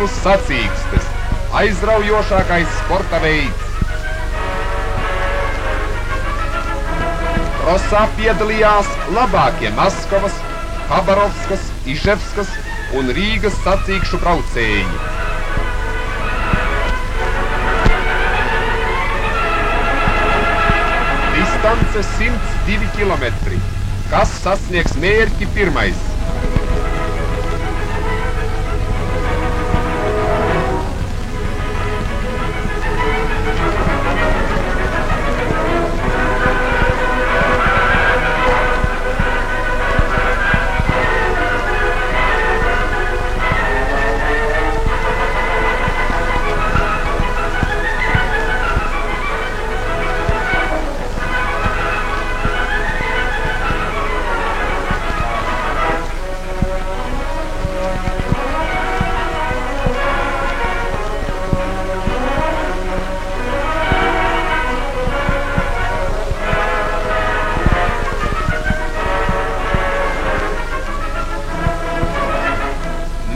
motociklu sacīkstes, aizraujošākais sporta veids. Krosā piedalījās labākie Maskavas, Habarovskas, Iževskas un Rīgas sacīkšu braucēji. Distance 102 km. Kas sasniegs mērķi pirmais?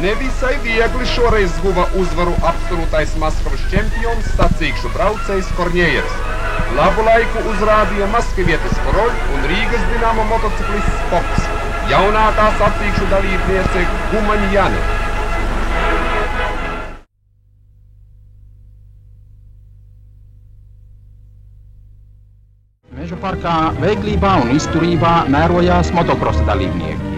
Nevisai viegli šoreiz guva uzvaru absolūtais Maskavas čempions sacīkšu braucējs Korņejevs. Labu laiku uzrādīja maskavietis Koroļ un Rīgas Dinamo motociklists Pops, jaunākā sacīkšu dalībniece Gumaņjane. Meža parkā veiklībā un izturībā mērojās motokrosa dalībnieki.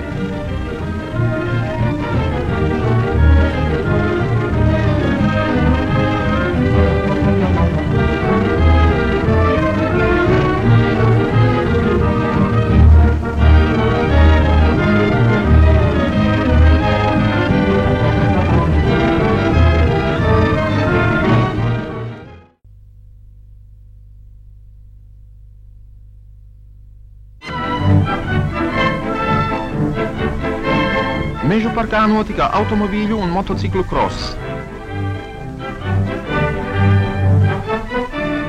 Mežu parkā notika automobīļu un motociklu kross.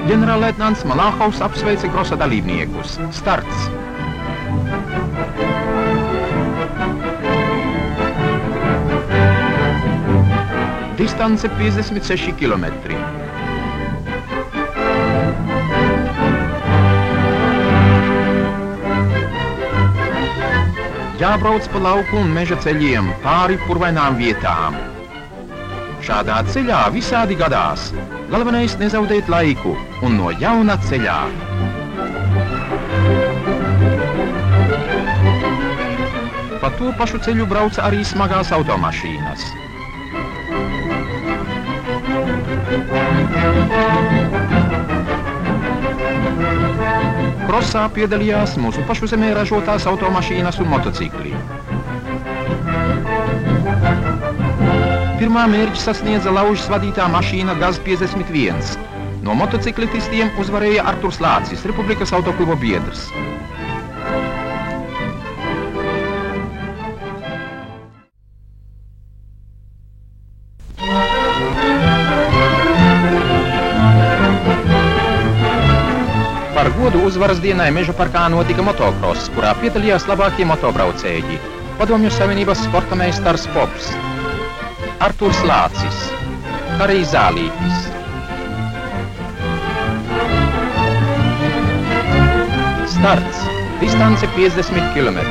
Ģenerālleitnants Malāhovs apsveica krosa dalībniekus. Starts! Distance 56 km. Jābrauc pa lauku un meža ceļiem, pāri purvainām vietām. Šādā ceļā visādi gadās. Galvenais nezaudēt laiku un no jauna ceļā. Pa to pašu ceļu brauca arī smagās automašīnas. Krosā piedalījās mūsu pašu zemē ražotās automašīnas un motocikli. Pirmā mērķi sasniedza Laužas vadītā mašīna GAZ 51. No motociklitistiem uzvarēja Arturs Lācis, Republikas autokluba biedrs. Par godu uzvaras dienai Meža parkā notika motokross, kurā piedalījās labākie motobraucēji. Padomju Savienības sporta meistars Pops, Arturs Lācis, Harijs Zālītis. Starts! Distance 50 km.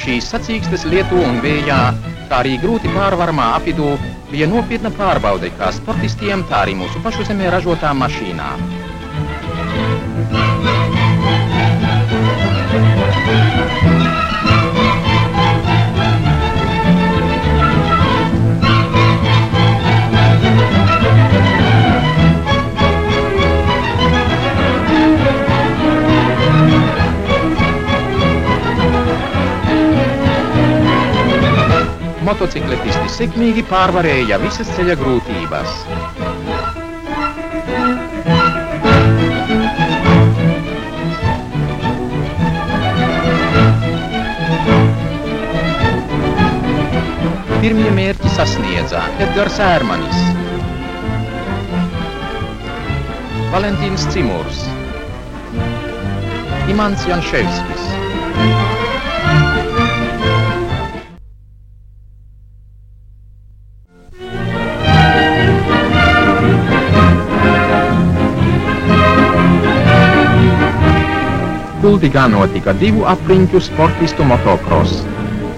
Šīs sacīkstes lietu un vējā, kā arī grūti pārvaramā apvidū, bija nopietna pārbaude kā sportistiem, tā arī mūsu pašu zemē ražotām mašīnām. Motocikletisti sekmīgi pārvarēja visas ceļa grūtības. Pirmie mērķi sasniedza Edgars Ērmanis, Valentīns Cimurs, Imants Janševskis. Kuldīgā notika 2 apriņķu sportistu motocross.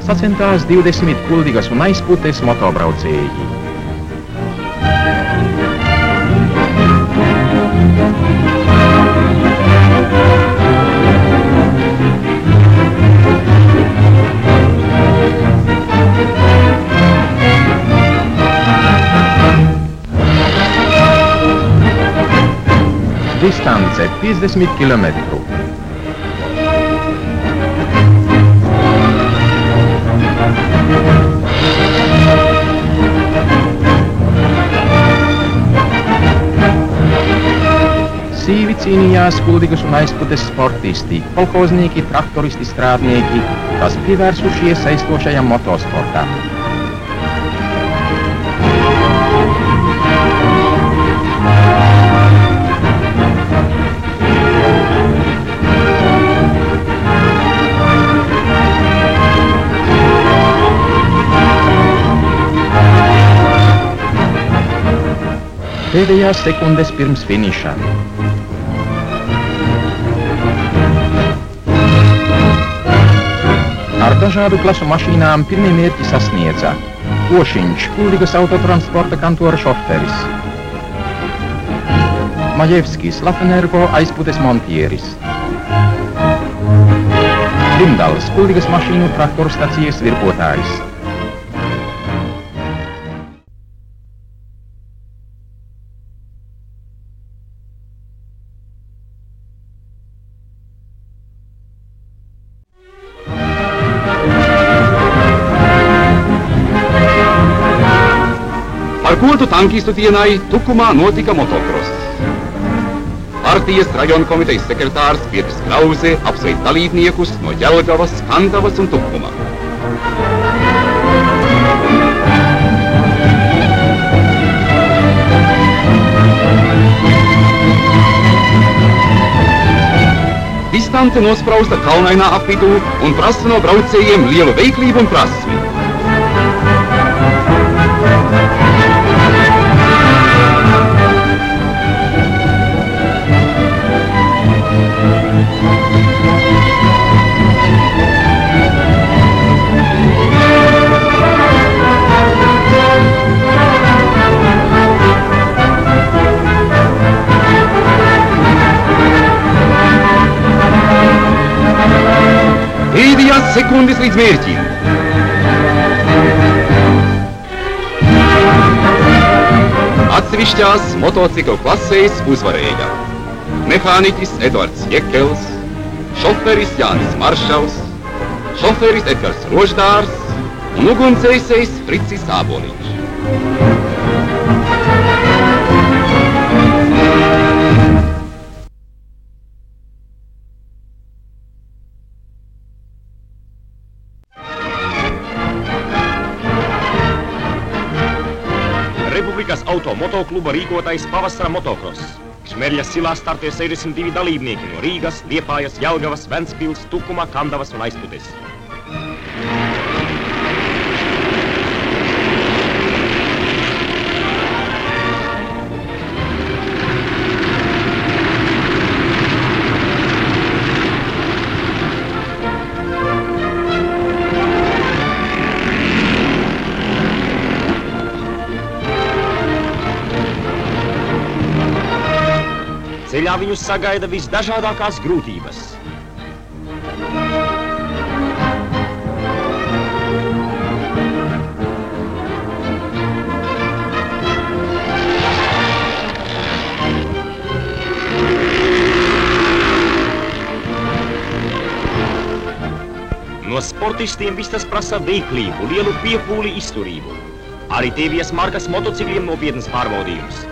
Sacentās 20 Kuldīgas un Aizputes motobraucēji. Distance 50 km. Sīvi cīnījās Kuldīgas un Aizputes sportisti, kolhoznīki, traktoristi, strādnieki, kas pievērsušies aizstošajam motosportam. Pēdējās sekundes pirms finiša. Ar dažādu klasu mašīnām pirmie mērķi sasniedza Ošiņš, Kuldīgas autotransporta kantora šoferis, Maļevskis, Lafenergo, Aizputes montieris, Limdals, Kuldīgas mašīnu traktoru stacijas virpotājs. Par godu tankistu dienai Tukumā notika motocross. Partijas rajona komitejas sekretārs Pietris Krause apsveic dalībniekus no Jelgavas, Kandavas un Tukuma. Distante nosprausta kalnainā apvidū un prasa no braucējiem lielu veiklību un prasmi. Pēdējās sekundes līdz mērķim. Atsevišķās motociklu klasēs uzvarēja mehāniķis Edvards Jekels, šoferis Jānis Maršals, šoferis Edgars Roždārs un ugunsdzēsējs Fricis Āboliņš. Republikas auto-motokluba rīkotais pavasara motocross. Šmerļas silā startē 62 dalībnieki no Rīgas, Liepājas, Jelgavas, Ventspils, Tukuma, Kandavas un Aizputes. Ceļā viņus sagaida visdažādākās grūtības. No sportistiem viss tas prasa veiklību, lielu piepūli, izturību. Arī TVS markas motocikliem nopietnas pārbaudījums.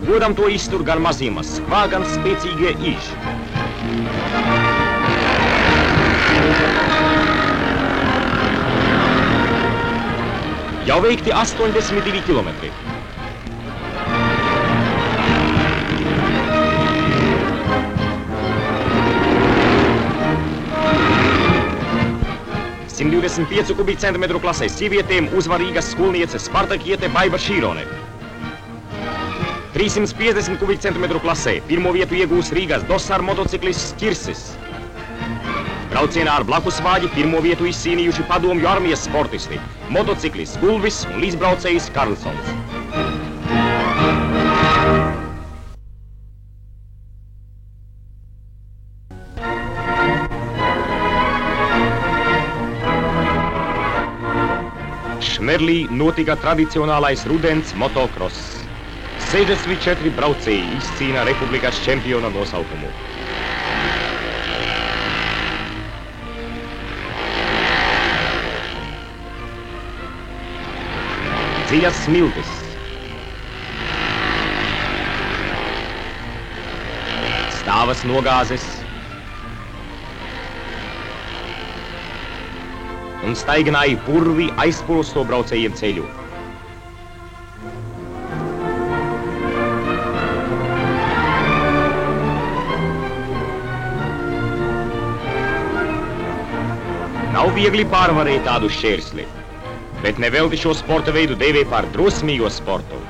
Godam to iztur gan mazie Maskvā, gan spēcīgie Iži. Jau veikti 82 kilometri. 25 kubikcentimetru klasē sievietēm uzvar Rīgas skolniece Spartakiete Baiba Šīrone. 350 kubikcentimetru klasē pirmo vietu iegūs Rīgas Dosar motociklists Kirsis. Braucienā ar blakusvāģi pirmo vietu izcīnījuši padomju armijas sportisti motociklists Gulvis un līdzbraucējs Karlsons. Šmerlī notika tradicionālais rudens motokross. 64 braucēji izcīna republikas čempiona nosaukumu. Dziļas smiltis. Stāvas nogāzes. Un staigināja purvi aizpulsto braucējiem ceļu. Nav viegli pārvarēt tādu šķērsli, bet nevelti šo sporta veidu dēvē par drosmīgo sportu.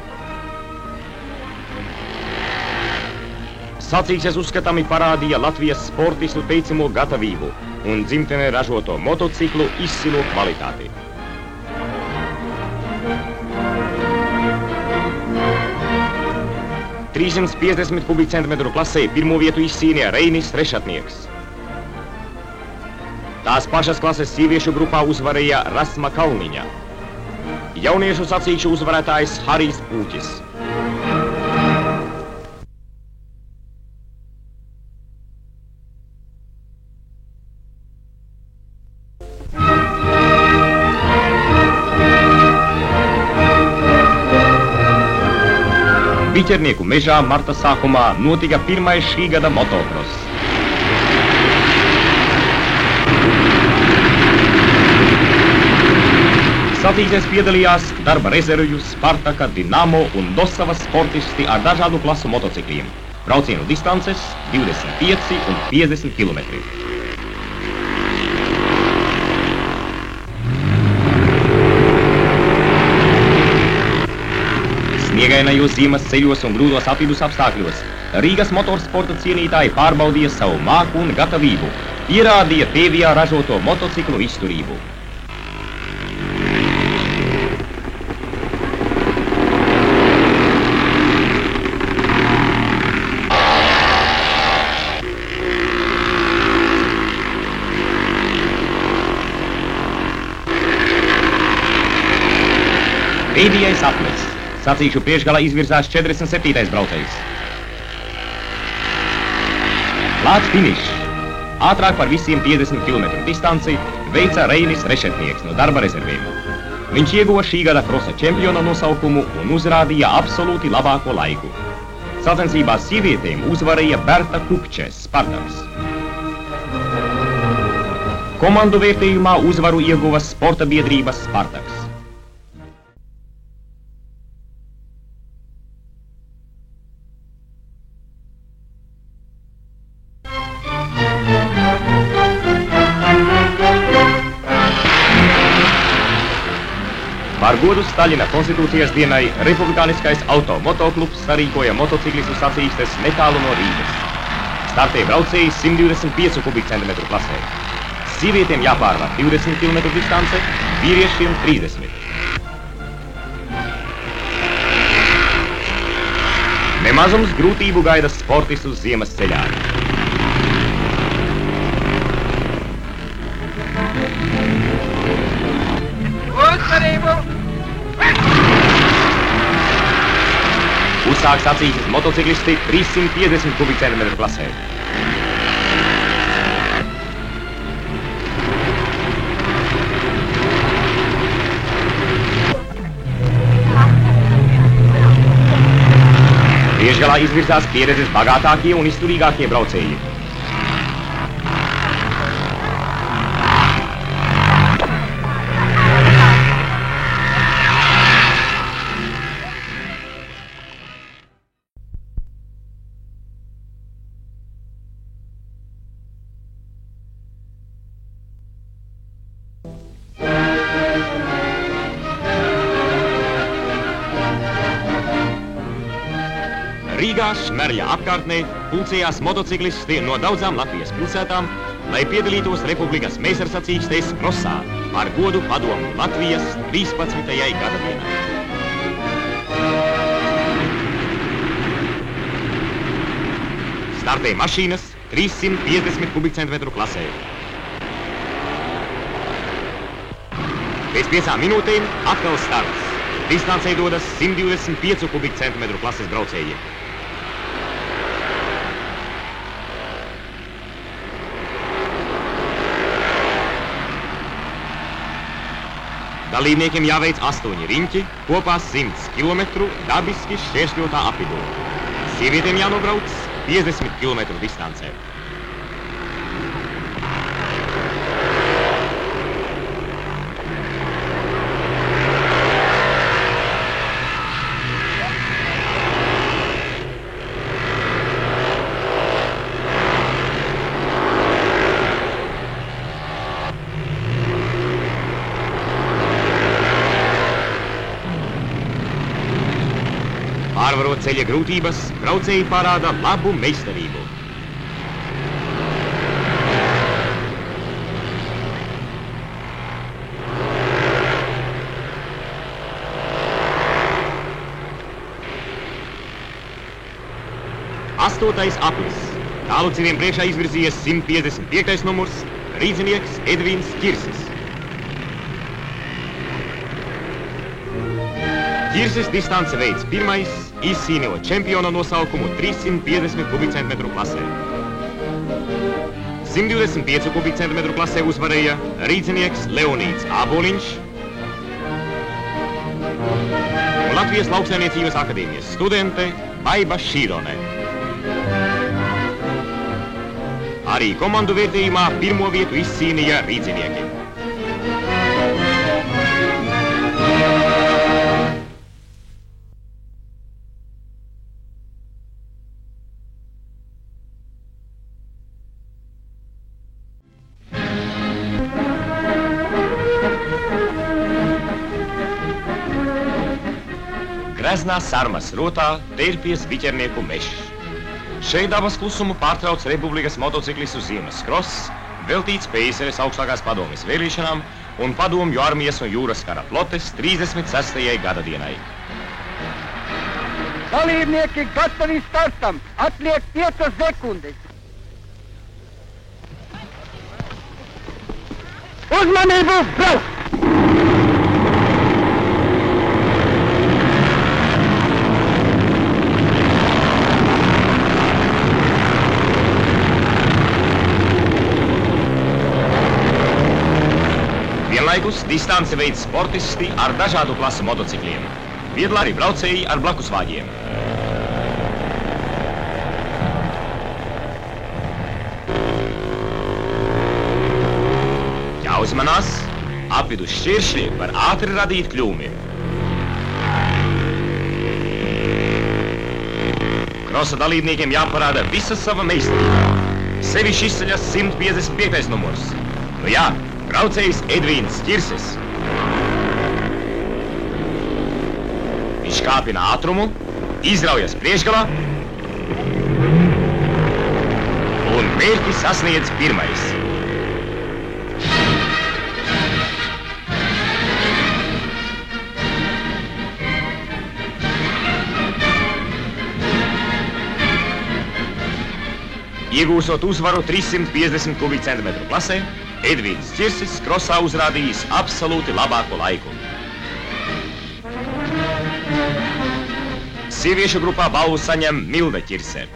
Sacīkses uzskatāmi parādīja Latvijas sportistu teicamo gatavību un dzimtenē ražoto motociklu izcilo kvalitāti. Trīsimt 50 kubikcentimetru klasē pirmo vietu izcīnīja Reinis Rešatnieks. Tās pašas klases sieviešu grupā uzvarēja Rasma Kalniņa. Jauniešu sacīkšu uzvarētājs Harijs Pūķis. Biķernieku mežā marta sākumā notika pirmais šī gada motokross. Sacīkstēs piedalījās darba rezervju, Spartaka, Dinamo un Dosavas sportisti ar dažādu klasu motocikliem. Braucienu distances 25 un 50 kilometri. Sniegainajos ziemas ceļos un grūtos apvidus apstākļos Rīgas motorsporta cienītāji pārbaudīja savu māku un gatavību, pierādīja Tēvijā ražoto motociklu izturību. Pēdējais aplis. Sacīkšu priekšgalā izvirzās 47. braucējs. Klāts finišs. Ātrāk par visiem 50 km distanci veica Reinis Rešetnieks no darba rezervēm. Viņš ieguva šī gada krosa čempiona nosaukumu un uzrādīja absolūti labāko laiku. Sacensībās sievietēm uzvarēja Berta Kupče, Spartaks. Komandu vērtējumā uzvaru ieguva sporta biedrība Spartaks. Par godu Staļina konstitūcijas dienai Republikāniskais auto-motoklubs sarīkoja motociklistu sacīkstes netālu no Rīgas. Startē braucēji 125 kubikcentimetru klasē. Sievietēm jāpārvar 20 km distance, vīriešiem 30. Nemazums grūtību gaida sportistus ziemas ceļā. Uzsāk sacīkstes motociklisti 350 kubikcentimetru klasē. Priekšgalā izvirzās pieredzes bagātākie un izturīgākie braucēji. Rīgā Šmerļa apkārtnē pulcējās motociklisti no daudzām Latvijas pilsētām, lai piedalītos Republikas meistarsacīkstēs krosā par godu padomu Latvijas 13. gadadienai. Startē mašīnas 350 kubikcentimetru klasē. Pēc 5 minūtēm atkal starts. Distancē dodas 125 kubikcentimetru klases braucējiem. Dalībniekiem jāveic 8 riņķi, kopā 100 km dabiski šķēršļotā apvidū. Sievietēm jānobrauc 50 km distancē. Pārvarot ceļa grūtības, braucēji parāda labu meistarību. Astotais aplis. Tāluciniem priekšā izvirzījies 155. numurs, rīdzinieks Edvīns Ķirsis. Ķirsis distance veids pirmais, izcīnot čempiona nosaukumu 350 kubikcentimetru klasē. 125 kubikcentimetru klasē uzvarēja rīdzinieks Leonīds Āboliņš un Latvijas Lauksaimniecības akadēmijas studente Baiba Šīdone. Arī komandu vērtējumā pirmo vietu izcīnīja rīdzinieki. Greznā Sarmas rotā tērpies viķernieku mežs. Šeit dabas klusumu pārtrauc Republikas motociklistu ziemas kross, veltīts PSRS augstākās padomes vēlēšanām un padomju armijas un jūras kara flotes 36. gadadienai. Dalībnieki gatavi startam! Atliek 5 sekundes! Uzmanību! Brauc! Vienlaikus distanci veids sportisti ar dažādu klasu motocikliem. Piedalās arī braucēji ar blakusvāģiem. Jāuzmanās, apvidus šķiršļi var ātri radīt kļūmi. Krosa dalībniekiem jāparāda visa sava meistarība. Sevišķi izceļas 155. numurs. Nu jā, braucējs Edvīns Ķirsis. Viņš kāpina ātrumu, izraujas priekšgalā un mērķi sasniedz pirmais. Iegūstot uzvaru 350 kubikcentimetru klasē, Edvīns Ķirsis krosā uzrādījis absolūti labāko laiku. Sieviešu grupā balvu saņem Milda Ķirse.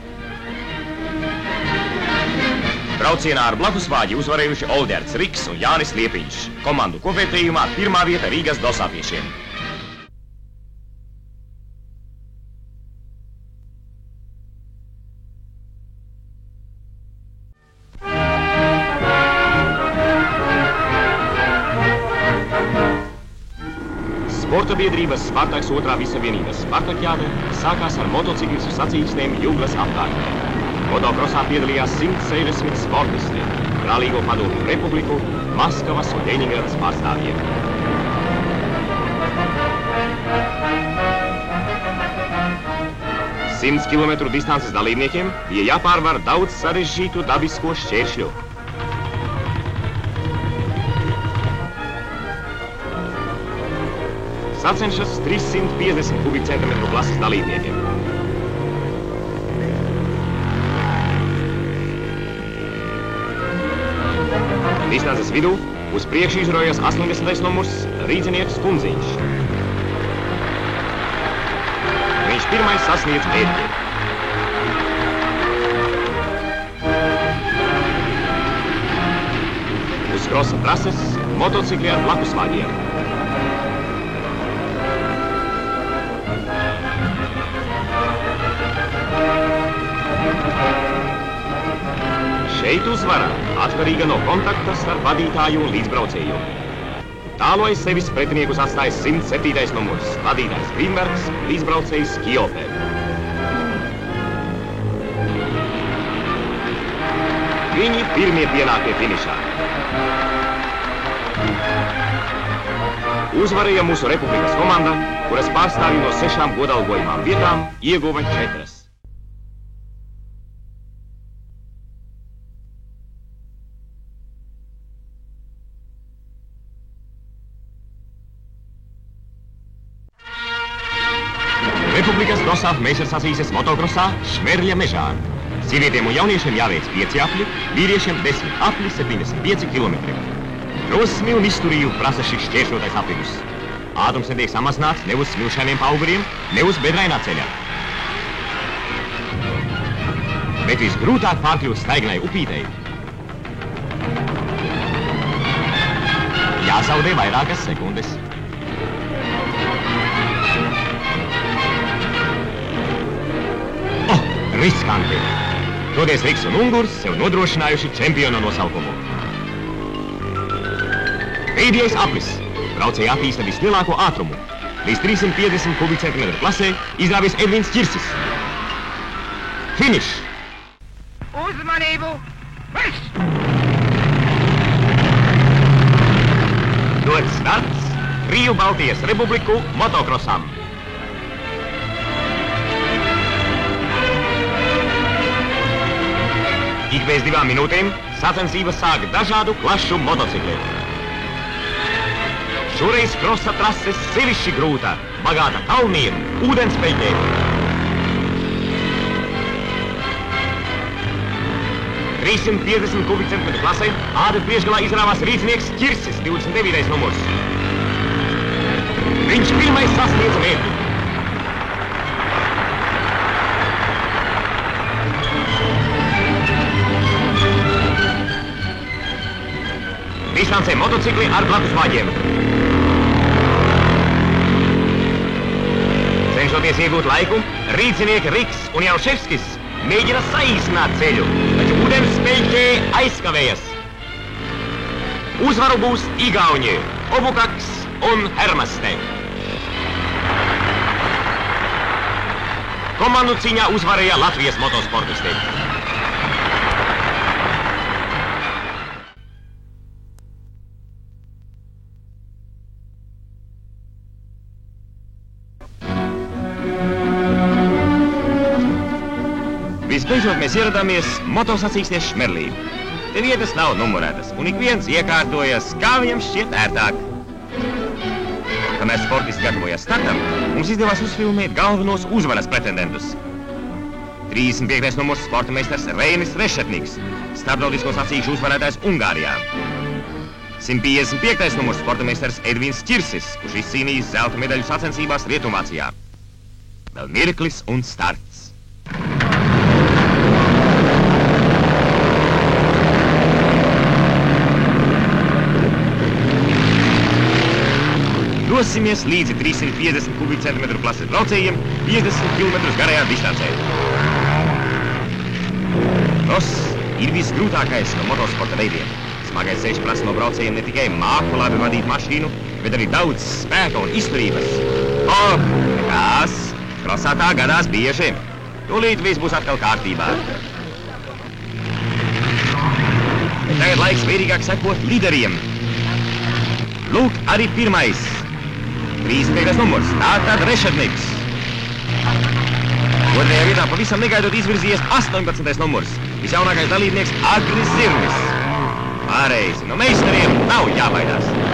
Braucienā ar blakusvāģi uzvarējuši Olderts Riks un Jānis Liepiņš. Komandu kopvērtējumā pirmā vieta Rīgas dosātiešiem. Sporta biedrības Spartaks 2. visavienības Spartakiāde sākās ar motociklistu sacīkstēm Juglas apkārtnē. Motokrosā piedalījās 160 sportisti, Brālīgo padomju republiku, Maskavas un Ļeņingradas pārstāvjiem. 100 km distances dalībniekiem bija jāpārvar daudz sarežģītu dabisko šķēršļu. Sacenšas 350 kubikcentimetru klases dalībniekiem. Distances vidū uz priekšu izrojas 80. numurs rīdzinieks Kundziņš. Viņš pirmais sasniedz mērķi. Uz krosa trases motocikli ar blakusvāģiem. Šeit uzvara atkarīga no kontakta starp vadītāju un līdzbraucēju. Tālo aiz sevis pretiniekus atstājis 107. numurs, vadītājs Grīnbergs, līdzbraucējs Kjope. Viņi pirmie pienāk pie finišā. Uzvarēja mūsu republikas komanda, kuras pārstāvji no 6 godalgojumām vietām ieguva 4. Republikas krosā meistars sacīsies motokrosā Šmerļa mežā. Sievietēm un jauniešiem jāveic 5 apļi, vīriešiem 10 apļi, 75 km. Drosmi un izturību prasa šis šķēršotais apvidus. Ātrums netiek samazināts ne uz smilšainiem pauguriem, ne uz bedrainā ceļā. Bet visgrūtāk pārkļūt staignai upītei. Jāzaudē vairākas sekundes. Riskanti. Toties Riks un Ungurs sev nodrošinājuši čempiona nosaukumu. Pēdējais aplis. Braucēji attīsta vislielāko ātrumu. Līdz 350 kubikcentimetru klasē izrāvies Edvins Ķirsis. Finišs! Uzmanību! Marš! Dod starts Krievu Baltijas Republiku motokrosam. Ik pēc 2 minūtēm sacensības sāk dažādu klašu motocikli. Šoreiz krosa trase sevišķi grūta, bagāta kalniem, ūdenspeļķiem. 350 kubikcentimetru klasē āda priekšgalā izrāvās rīcinieks Ķirsis, 29. numurs. Viņš pirmais sasniedz mērķi. Distancē motocikli ar blakusvāģiem. Cenšoties iegūt laiku, rīcinieki Riks un Jauševskis mēģina saīsināt ceļu, taču ūdenspeļķē aizkavējas. Uzvaru būs Igauņi, Obukaks un Hermaste. Komandu cīņā uzvarēja Latvijas motosportisti. Visbeidzot mēs ieradāmies motosacīksties Šmerlī. Te vietas nav numurētas, un ik viens iekārtojas, kā viņam šķiet ērtāk. Kamēr sportisti gatavojas startam, mums izdevās uzfilmēt galvenos uzvaras pretendentus. 35. numurs sporta meistars Reinis Rešetniks, starptautisko sacīkšu uzvarētājs Ungārijā. 155. numurs sporta meistars Edvins Ķirsis, kurš izcīnījis zelta medaļu sacensībās Rietumvācijā. Vēl mirklis un starts. Dosimies līdzi 350 kubikcentimetru klases braucējiem 50 km garajā distancē. Kross ir visgrūtākais no motosporta veidiem. Smagais ceļš prasa no braucējiem ne tikai māku labi vadīt mašīnu, bet arī daudz spēka un izturības. Kas? Krosā tā gadās bieži. Tūlīt viss būs atkal kārtībā. Bet tagad laiks vērīgāk sekot līderiem. Lūk, arī pirmais. 35. numurs, tātad Rešetniks. Otrajā vietā pavisam negaidot izvirzījies 18. numurs. Visjaunākais dalībnieks Agris Zirnis. Pareizi, no meistariem nav jābaidās.